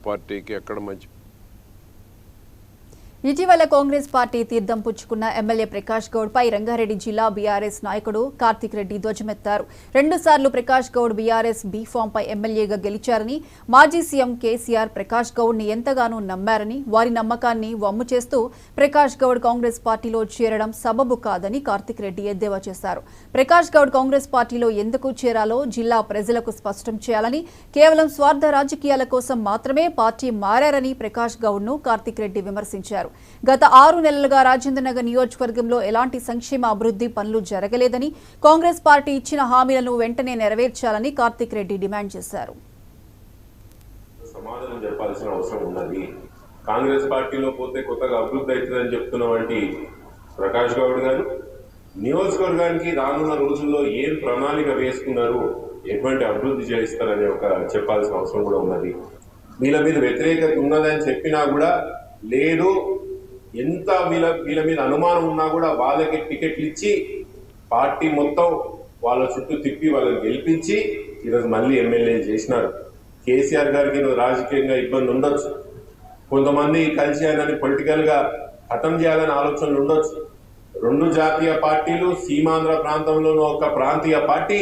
పార్టీకి ఎక్కడ మంచి ఇటీవల కాంగ్రెస్ పార్టీ తీర్థం పుచ్చుకున్న ఎమ్మెల్యే ప్రకాష్ గౌడ్ పై రంగారెడ్డి జిల్లా బీఆర్ఎస్ నాయకుడు కార్తిక్ రెడ్డి ధ్వజమెత్తారు. 2 సార్లు Prakash Goud BRS B form పై ఎమ్మెల్యేగా గెలిచారని, మాజీ సీఎం కేసీఆర్ ప్రకాష్ గౌడ్ ని ఎంతగానో నమ్మారని, వారి నమ్మకాన్ని వమ్ము చేస్తూ ప్రకాష్ గౌడ్ కాంగ్రెస్ పార్టీలో చేరడం సబబు కాదని కార్తిక్ రెడ్డి ఎద్దేవా చేశారు. ప్రకాష్ గౌడ్ కాంగ్రెస్ పార్టీలో ఎందుకు చేరాలో జిల్లా ప్రజలకు స్పష్టం చేయాలని, కేవలం స్వార్థ రాజకీయాల కోసం మాత్రమే పార్టీ మారారని ప్రకాష్ గౌడ్ ను కార్తిక్ రెడ్డి విమర్శించారు. గత 6 నెలలుగా రాజేంద్రనగర్ నియోజకవర్గంలో ఎలాంటి సంక్షేమ అభివృద్ధి పనులు జరగలేదని, కాంగ్రెస్ పార్టీ ఇచ్చిన హామీలను వెంటనే నెరవేర్చాలని కార్తిక్ రెడ్డి డిమాండ్ చేశారు. సమాధానం చెప్పాల్సిన అవసరం ఉన్నది. కాంగ్రెస్ పార్టీలో పోతే కొత్తగా అభివృద్ధి అవుతుందని చెప్తున్నటువంటి ప్రకాష్ గౌడ్ గారు నియోజకవర్గానికి రానున్న రోజుల్లో ఏం ప్రణాళిక వేసుకున్నారు, ఎటువంటి అభివృద్ధి చేయిస్తారని చెప్పాల్సిన అవసరం కూడా ఉన్నది. వీళ్ళ మీద వ్యతిరేకత ఉన్నదని చెప్పినా కూడా లేదు, ఎంత వీళ్ళ మీద అనుమానం ఉన్నా కూడా వాళ్ళకి టికెట్లు ఇచ్చి పార్టీ మొత్తం వాళ్ళ చుట్టూ తిప్పి వాళ్ళని గెలిపించి ఈరోజు మళ్ళీ ఎమ్మెల్యే చేసినారు. కేసీఆర్ గారికి ఈరోజు రాజకీయంగా ఇబ్బంది ఉండొచ్చు, కొంతమంది కలిసి ఆయనని పొలిటికల్ గా ఖతం చేయాలని ఆలోచనలు ఉండొచ్చు. 2 జాతీయ పార్టీలు, సీమాంధ్ర ప్రాంతంలోనూ ఒక ప్రాంతీయ పార్టీ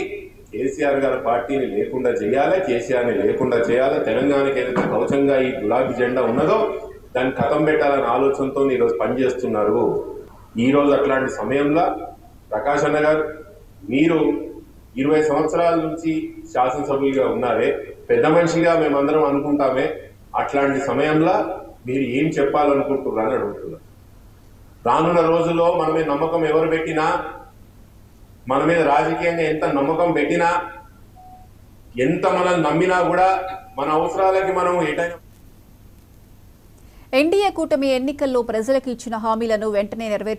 కేసీఆర్ గారి పార్టీని లేకుండా చేయాలి, కేసీఆర్ని లేకుండా చేయాలి. తెలంగాణకి ఏదైతే కవచంగా ఈ గులాబీ జెండా ఉన్నదో దాన్ని కథం పెట్టాలనే ఆలోచనతో ఈరోజు పనిచేస్తున్నారు. ఈరోజు అట్లాంటి సమయంలో ప్రకాష్ అన్న గారు, మీరు 20 సంవత్సరాల నుంచి శాసనసభ్యులుగా ఉన్నారే, పెద్ద మనిషిగా మేమందరం అనుకుంటామే, అట్లాంటి సమయంలో మీరు ఏం చెప్పాలనుకుంటున్నారని అడుగుతున్నారు. రానున్న రోజుల్లో మన మీద నమ్మకం ఎవరు పెట్టినా, మన మీద రాజకీయంగా ఎంత నమ్మకం పెట్టినా, ఎంత మనల్ని నమ్మినా కూడా మన అవసరాలకి మనం ఎటైనా ఎన్డీఏ కూటమి ఎన్నికల్లో ప్రజలకు ఇచ్చిన హామీలను వెంటనే నెరవేర్చారు.